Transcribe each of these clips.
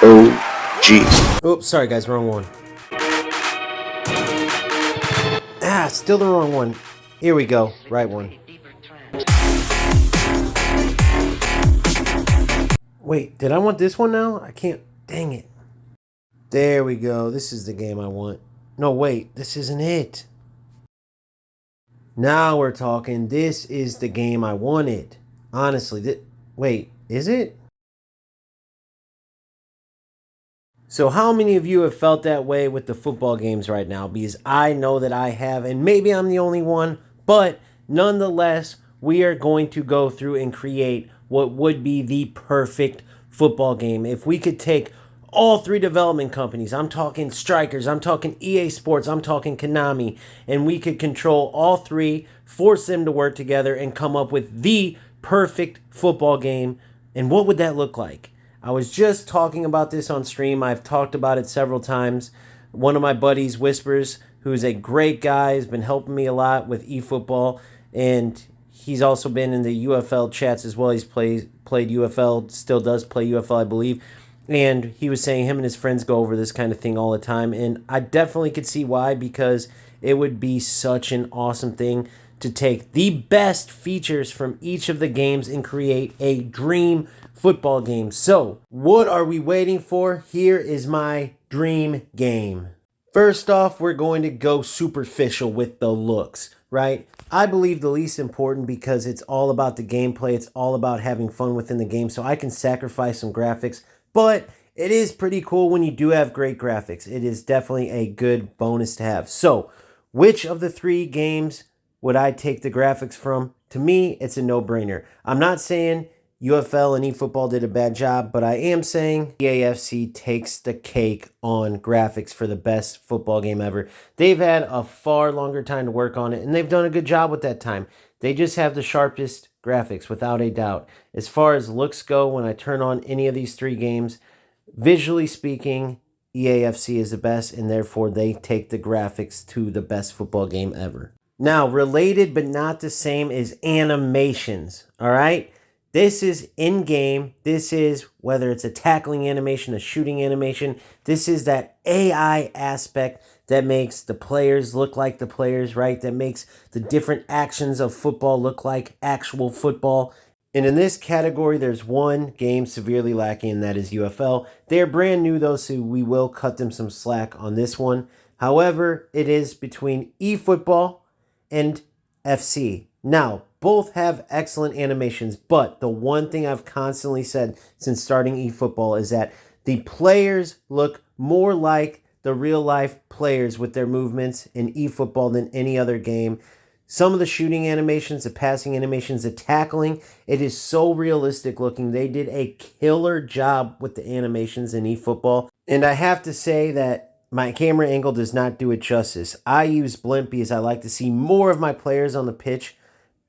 OG. Oops, sorry guys, wrong one. Still the wrong one. Here we go, right one. Wait, did I want this one now? I can't, dang it. There we go, this is the game I want. No, wait, this isn't it. Now we're talking, this is the game I wanted. Honestly, wait, is it? So how many of you have felt that way with the football games right now? Because I know that I have, and maybe I'm the only one, but nonetheless, we are going to go through and create what would be the perfect football game. If we could take all three development companies, I'm talking STRIKERZ, I'm talking EA Sports, I'm talking Konami, and we could control all three, force them to work together, and come up with the perfect football game. And what would that look like? I was just talking about this on stream. I've talked about it several times. One of my buddies, Whispers, who's a great guy, has been helping me a lot with eFootball, and he's also been in the UFL chats as well. He's played UFL, still does play UFL, I believe. And he was saying him and his friends go over this kind of thing all the time, and I definitely could see why, because it would be such an awesome thing to take the best features from each of the games and create a dream football game. So, what are we waiting for? Here is my dream game. First off, we're going to go superficial with the looks, right? I believe the least important because it's all about the gameplay. It's all about having fun within the game. So I can sacrifice some graphics, but it is pretty cool when you do have great graphics. It is definitely a good bonus to have. So, which of the three games would I take the graphics from? To me, it's a no-brainer. I'm not saying UFL and eFootball did a bad job, but I am saying EAFC takes the cake on graphics for the best football game ever. They've had a far longer time to work on it, and they've done a good job with that time. They just have the sharpest graphics, without a doubt. As far as looks go, when I turn on any of these three games, visually speaking, EAFC is the best, and therefore they take the graphics to the best football game ever. Now, related but not the same is animations, all right? This is in-game. This is, whether it's a tackling animation, a shooting animation, this is that AI aspect that makes the players look like the players, right? That makes the different actions of football look like actual football. And in this category, there's one game severely lacking, and that is UFL. They're brand new, though, so we will cut them some slack on this one. However, it is between eFootball and FC. Now, both have excellent animations, but the one thing I've constantly said since starting eFootball is that the players look more like the real-life players with their movements in eFootball than any other game. Some of the shooting animations, the passing animations, the tackling, it is so realistic looking. They did a killer job with the animations in eFootball. And I have to say that my camera angle does not do it justice. I use blimp because I like to see more of my players on the pitch,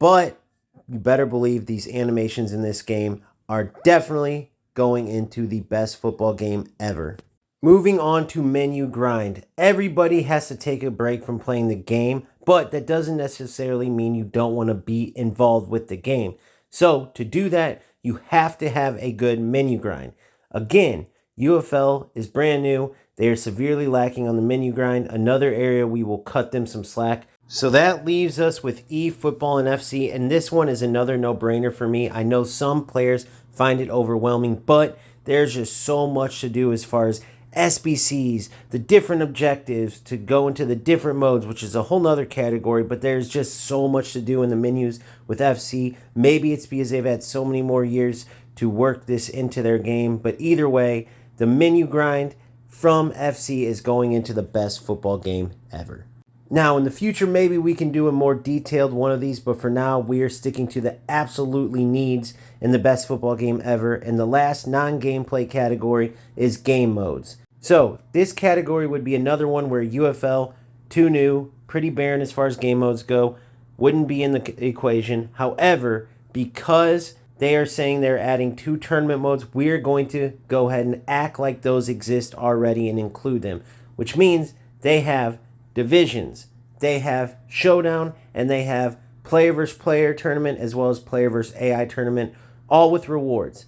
but you better believe these animations in this game are definitely going into the best football game ever. Moving on to menu grind. Everybody has to take a break from playing the game, but that doesn't necessarily mean you don't want to be involved with the game. So to do that, you have to have a good menu grind. Again, UFL is brand new. They are severely lacking on the menu grind. Another area we will cut them some slack. So that leaves us with eFootball and FC, and this one is another no-brainer for me. I know some players find it overwhelming, but there's just so much to do as far as SBCs, the different objectives to go into the different modes, which is a whole nother category, but there's just so much to do in the menus with FC. Maybe it's because they've had so many more years to work this into their game, but either way, the menu grind from FC is going into the best football game ever. Now, in the future, maybe we can do a more detailed one of these, but for now, we are sticking to the absolutely needs in the best football game ever, and the last non-gameplay category is game modes. So, this category would be another one where UFL, too new, pretty barren as far as game modes go, wouldn't be in the equation. However, because they are saying they're adding 2 tournament modes, we're going to go ahead and act like those exist already and include them, which means they have divisions, they have showdown, and they have player versus player tournament as well as player versus AI tournament, all with rewards.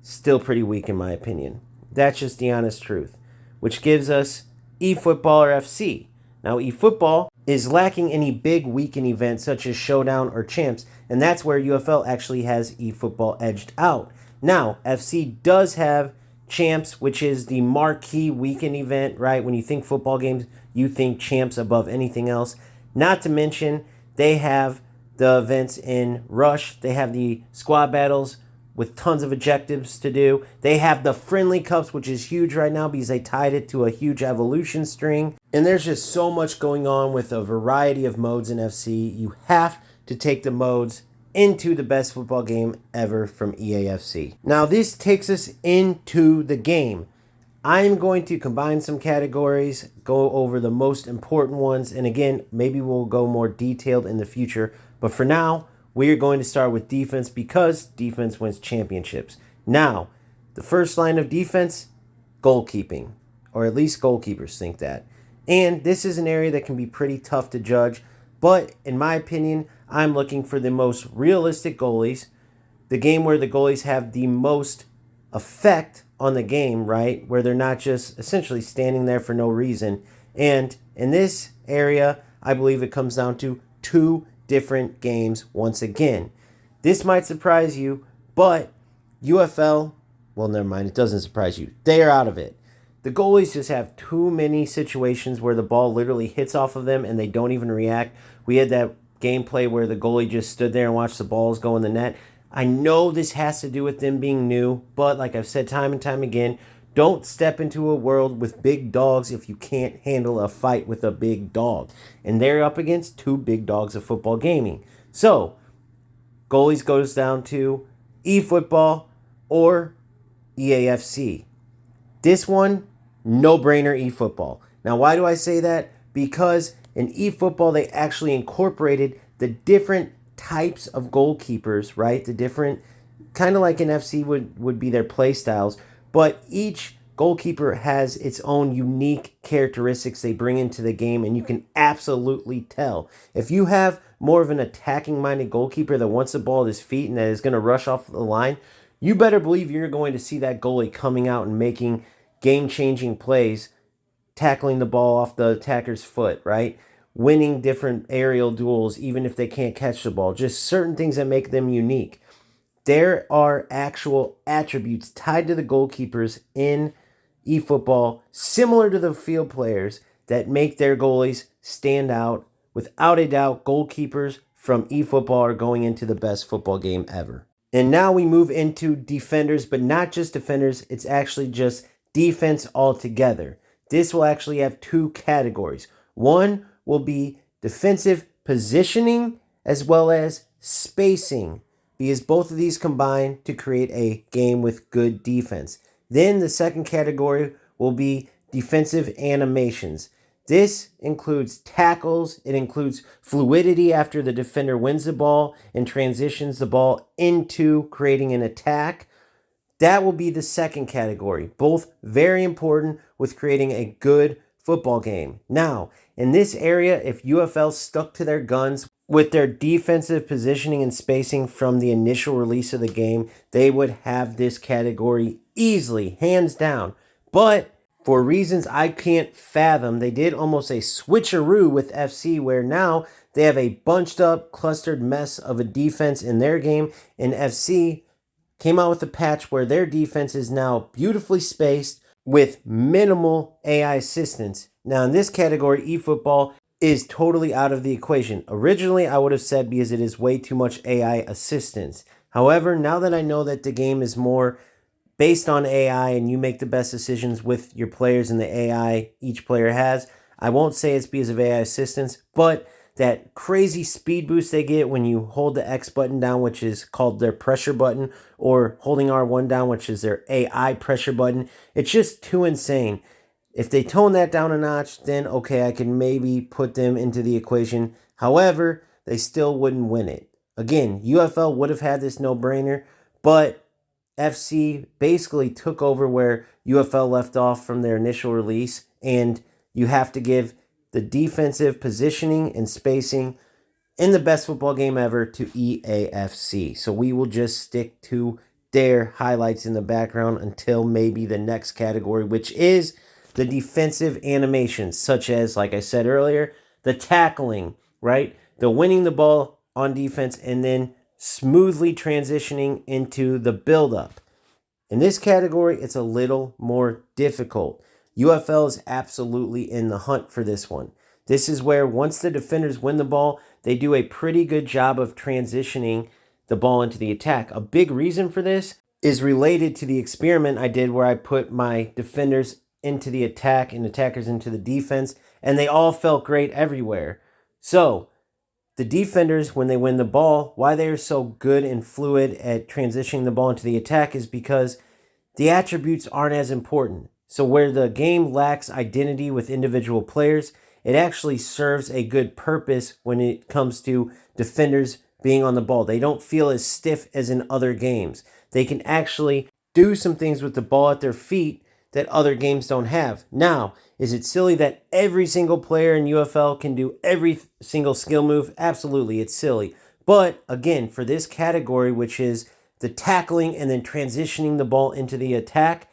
Still pretty weak in my opinion. That's just the honest truth, which gives us eFootball or FC. Now, eFootball is lacking any big weekend events such as Showdown or Champs, and that's where UFL actually has eFootball edged out. Now, FC does have Champs, which is the marquee weekend event, right? When you think football games, you think Champs above anything else. Not to mention, they have the events in Rush. They have the squad battles with tons of objectives to do. They have the friendly cups, which is huge right now because they tied it to a huge evolution string. And there's just so much going on with a variety of modes in FC. You have to take the modes into the best football game ever from EAFC. Now this takes us into the game. I'm going to combine some categories, go over the most important ones, and again, maybe we'll go more detailed in the future. But for now, we are going to start with defense because defense wins championships. Now, the first line of defense, goalkeeping, or at least goalkeepers think that. And this is an area that can be pretty tough to judge, but in my opinion, I'm looking for the most realistic goalies, the game where the goalies have the most effect on the game, right? Where they're not just essentially standing there for no reason. And in this area, I believe it comes down to two different games once again. This might surprise you, but UFL, well, never mind, it doesn't surprise you. They are out of it. The goalies just have too many situations where the ball literally hits off of them and they don't even react. We had that gameplay where the goalie just stood there and watched the balls go in the net. I know this has to do with them being new, but like I've said time and time again, don't step into a world with big dogs if you can't handle a fight with a big dog. And they're up against two big dogs of football gaming. So, goalies goes down to eFootball or EAFC. This one, no-brainer eFootball. Now, why do I say that? Because in eFootball, they actually incorporated the different types of goalkeepers, right? The different, kind of like in FC would be their play styles, but each goalkeeper has its own unique characteristics they bring into the game, and you can absolutely tell. If you have more of an attacking-minded goalkeeper that wants the ball at his feet and that is going to rush off the line, you better believe you're going to see that goalie coming out and making game-changing plays, tackling the ball off the attacker's foot, right? Winning different aerial duels, even if they can't catch the ball. Just certain things that make them unique. There are actual attributes tied to the goalkeepers in eFootball, similar to the field players, that make their goalies stand out. Without a doubt, goalkeepers from eFootball are going into the best football game ever. And now we move into defenders, but not just defenders. It's actually just defense altogether. This will actually have two categories. One will be defensive positioning as well as spacing, because both of these combine to create a game with good defense. Then the second category will be defensive animations. This includes tackles, it includes fluidity after the defender wins the ball and transitions the ball into creating an attack. That will be the second category, both very important with creating a good football game. Now, in this area, if UFL stuck to their guns with their defensive positioning and spacing from the initial release of the game, they would have this category easily, hands down. But for reasons I can't fathom, they did almost a switcheroo with FC, where now they have a bunched up, clustered mess of a defense in their game, and FC came out with a patch where their defense is now beautifully spaced with minimal AI assistance. Now in this category, eFootball is totally out of the equation. Originally, I would have said because it is way too much AI assistance. However, now that I know that the game is more based on AI and you make the best decisions with your players and the AI each player has, I won't say it's because of AI assistance, but that crazy speed boost they get when you hold the X button down, which is called their pressure button, or holding R1 down, which is their AI pressure button. It's just too insane. If they tone that down a notch, then okay, I can maybe put them into the equation. However, they still wouldn't win it. Again, UFL would have had this no-brainer, but FC basically took over where UFL left off from their initial release, and you have to give the defensive positioning and spacing in the best football game ever to EAFC. So we will just stick to their highlights in the background until maybe the next category, which is the defensive animations, such as, like I said earlier, the tackling, right? The winning the ball on defense and then smoothly transitioning into the build-up. In this category, it's a little more difficult. UFL is absolutely in the hunt for this one. This is where once the defenders win the ball, they do a pretty good job of transitioning the ball into the attack. A big reason for this is related to the experiment I did where I put my defenders into the attack and attackers into the defense, and they all felt great everywhere. So, the defenders, when they win the ball, why they are so good and fluid at transitioning the ball into the attack is because the attributes aren't as important. So where the game lacks identity with individual players, it actually serves a good purpose when it comes to defenders being on the ball. They don't feel as stiff as in other games. They can actually do some things with the ball at their feet that other games don't have. Now, is it silly that every single player in UFL can do every single skill move? Absolutely, it's silly. But again, for this category, which is the tackling and then transitioning the ball into the attack,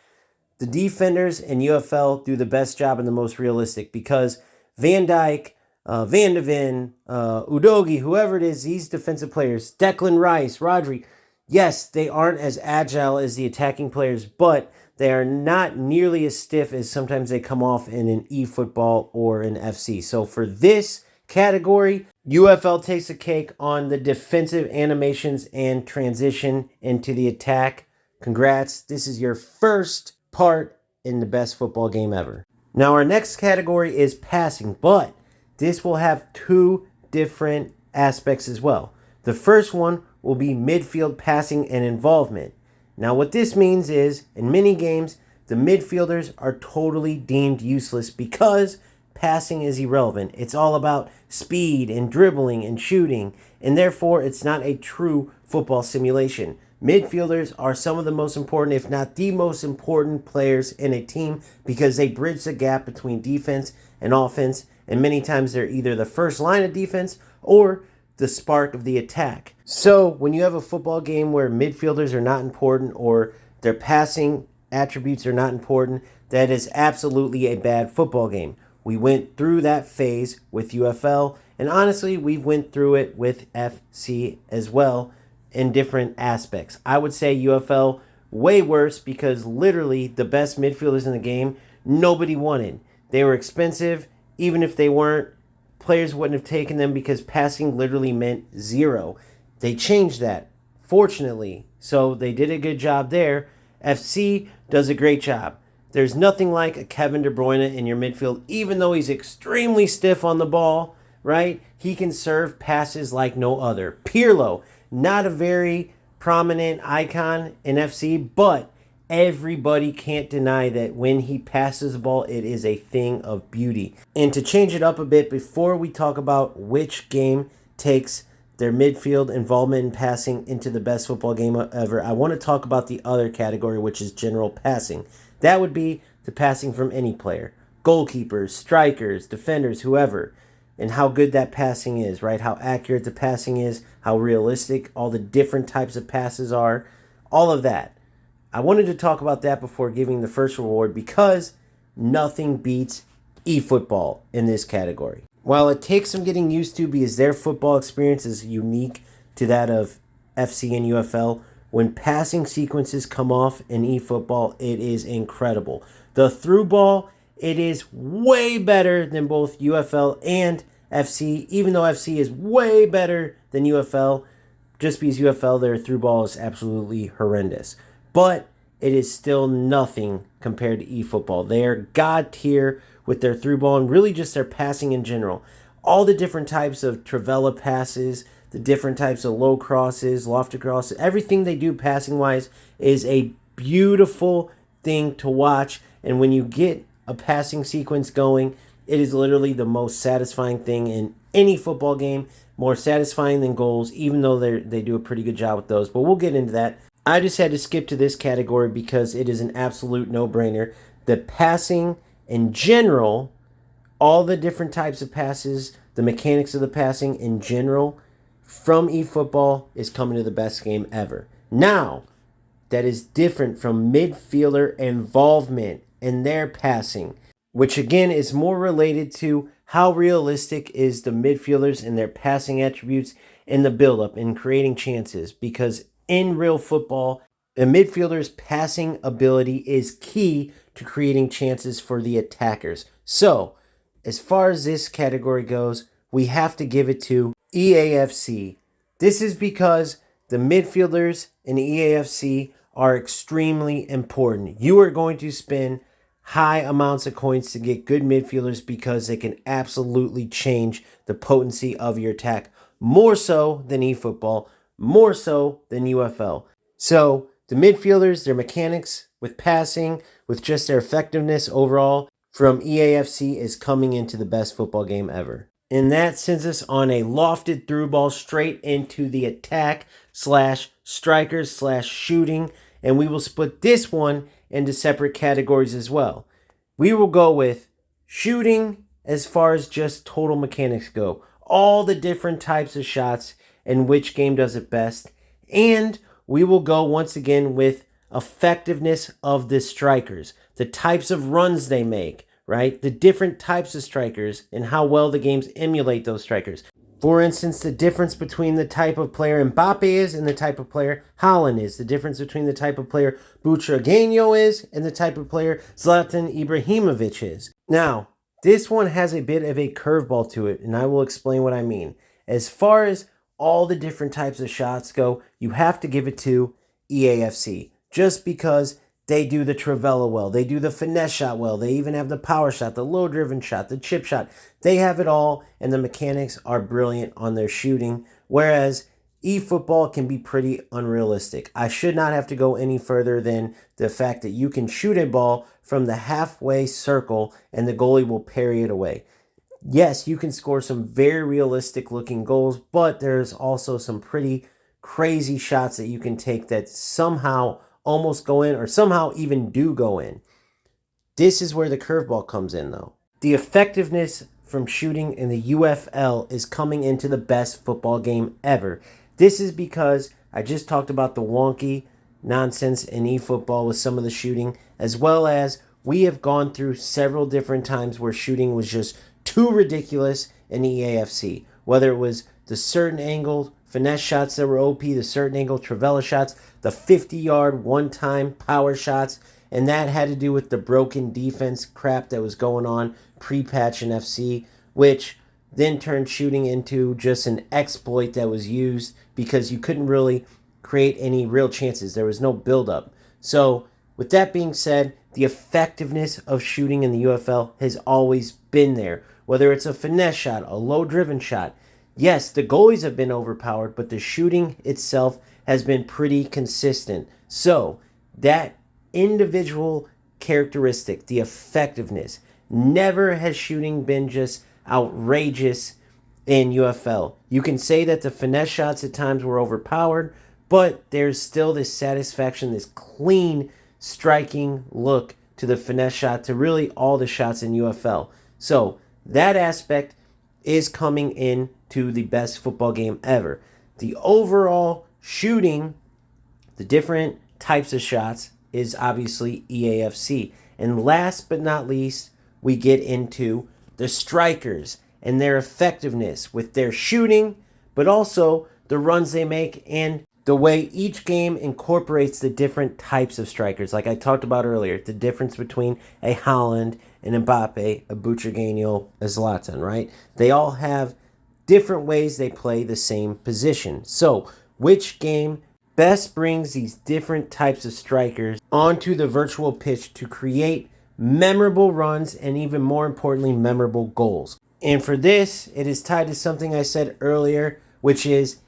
the defenders in UFL do the best job and the most realistic because Van Dijk, Van de Ven, Udogi, whoever it is, these defensive players, Declan Rice, Rodri, yes, they aren't as agile as the attacking players, but they are not nearly as stiff as sometimes they come off in an eFootball or an FC. So for this category, UFL takes a cake on the defensive animations and transition into the attack. Congrats. This is your first part in the best football game ever. Now our next category is passing, but this will have two different aspects as well. The first one will be midfield passing and involvement. Now what this means is, in many games, the midfielders are totally deemed useless because passing is irrelevant. It's all about speed and dribbling and shooting, and therefore it's not a true football simulation. Midfielders are some of the most important, if not the most important players in a team because they bridge the gap between defense and offense, and many times they're either the first line of defense or the spark of the attack. So when you have a football game where midfielders are not important or their passing attributes are not important, that is absolutely a bad football game. We went through that phase with UFL, and honestly, we went through it with FC as well in different aspects. I would say UFL way worse because literally the best midfielders in the game, nobody wanted. They were expensive. Even if they weren't, players wouldn't have taken them because passing literally meant zero. They changed that, fortunately, so they did a good job there. FC does a great job. There's nothing like a Kevin De Bruyne in your midfield, even though he's extremely stiff on the ball, right? He can serve passes like no other. Pirlo, not a very prominent icon in FC, but everybody can't deny that when he passes the ball, it is a thing of beauty. And to change it up a bit, before we talk about which game takes their midfield involvement in passing into the best football game ever, I want to talk about the other category, which is general passing. That would be the passing from any player. Goalkeepers, strikers, defenders, whoever. And how good that passing is, right? How accurate the passing is, how realistic all the different types of passes are, all of that. I wanted to talk about that before giving the first reward because nothing beats eFootball in this category. While it takes some getting used to because their football experience is unique to that of FC and UFL, when passing sequences come off in eFootball, it is incredible. The through ball, it is way better than both UFL and FC, even though FC is way better than UFL, just because UFL, their through ball is absolutely horrendous. But it is still nothing compared to eFootball. They are god tier with their through ball and really just their passing in general. All the different types of Trivela passes, the different types of low crosses, lofted crosses, everything they do passing-wise is a beautiful thing to watch. And when you get a passing sequence going, it is literally the most satisfying thing in any football game, more satisfying than goals, even though they do a pretty good job with those. But we'll get into that. I just had to skip to this category because it is an absolute no-brainer. The passing in general, all the different types of passes, the mechanics of the passing in general, from eFootball is coming to the best game ever. Now, that is different from midfielder involvement in their passing, which again is more related to how realistic is the midfielders and their passing attributes in the build-up and creating chances. Because in real football, a midfielder's passing ability is key to creating chances for the attackers. So, as far as this category goes, we have to give it to EAFC. This is because the midfielders in EAFC are extremely important. You are going to spend high amounts of coins to get good midfielders because they can absolutely change the potency of your attack. More so than eFootball, more so than UFL. So the midfielders, their mechanics with passing, with just their effectiveness overall from EAFC is coming into the best football game ever. And that sends us on a lofted through ball straight into the attack slash strikers slash shooting. And we will split this one into separate categories as well. We will go with shooting as far as just total mechanics go. All the different types of shots and which game does it best. And we will go once again with effectiveness of the strikers. The types of runs they make, right? The different types of strikers and how well the games emulate those strikers. For instance, the difference between the type of player Mbappe is and the type of player Haaland is. The difference between the type of player Butragueño is and the type of player Zlatan Ibrahimovic is. Now, this one has a bit of a curveball to it, and I will explain what I mean. As far as all the different types of shots go, you have to give it to EAFC. Just because they do the trivela well. They do the finesse shot well. They even have the power shot, the low-driven shot, the chip shot. They have it all, and the mechanics are brilliant on their shooting, whereas eFootball can be pretty unrealistic. I should not have to go any further than the fact that you can shoot a ball from the halfway circle, and the goalie will parry it away. Yes, you can score some very realistic-looking goals, but there's also some pretty crazy shots that you can take that somehow almost go in or somehow even do go in. This is where the curveball comes in, though. The effectiveness from shooting in the UFL is coming into the best football game ever. This is because I just talked about the wonky nonsense in eFootball with some of the shooting, as well as we have gone through several different times where shooting was just too ridiculous in EAFC. Whether it was the certain angle finesse shots that were OP, the certain angle trivela shots, the 50-yard one-time power shots, and that had to do with the broken defense crap that was going on pre-patch in FC, which then turned shooting into just an exploit that was used because you couldn't really create any real chances. There was no build-up. So, with that being said, the effectiveness of shooting in the UFL has always been there. Whether it's a finesse shot, a low-driven shot. Yes, the goalies have been overpowered, but the shooting itself has been pretty consistent. So, that individual characteristic, the effectiveness, never has shooting been just outrageous in UFL. You can say that the finesse shots at times were overpowered, but there's still this satisfaction, this clean, striking look to the finesse shot, to really all the shots in UFL. So, that aspect is coming in to the best football game ever. The overall shooting, the different types of shots, is obviously EAFC. And last but not least, we get into the strikers and their effectiveness with their shooting, but also the runs they make and the way each game incorporates the different types of strikers. Like I talked about earlier, the difference between a Haaland, an Mbappe, a Butragueño, a Zlatan, right? They all have different ways they play the same position. So, which game best brings these different types of strikers onto the virtual pitch to create memorable runs and, even more importantly, memorable goals? And for this, it is tied to something I said earlier, which is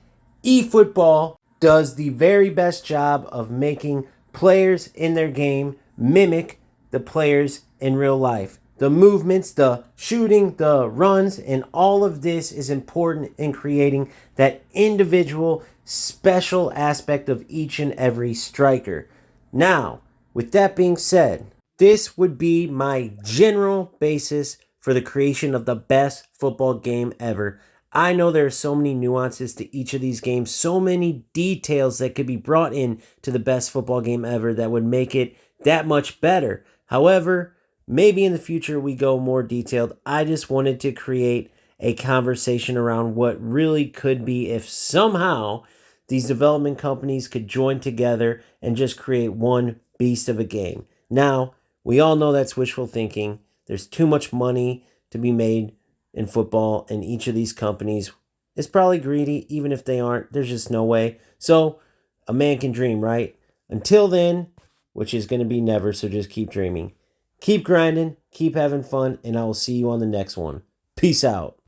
eFootball does the very best job of making players in their game mimic the players in real life. The movements, the shooting, the runs, and all of this is important in creating that individual special aspect of each and every striker. Now, with that being said, this would be my general basis for the creation of the best football game ever. I know there are so many nuances to each of these games, so many details that could be brought in to the best football game ever that would make it that much better. However, maybe in the future we go more detailed. I just wanted to create a conversation around what really could be if somehow these development companies could join together and just create one beast of a game. Now, we all know that's wishful thinking. There's too much money to be made in football, and each of these companies is probably greedy, even if they aren't. There's just no way. So, a man can dream, right? Until then, which is going to be never, so just keep dreaming. Keep grinding, keep having fun, and I will see you on the next one. Peace out.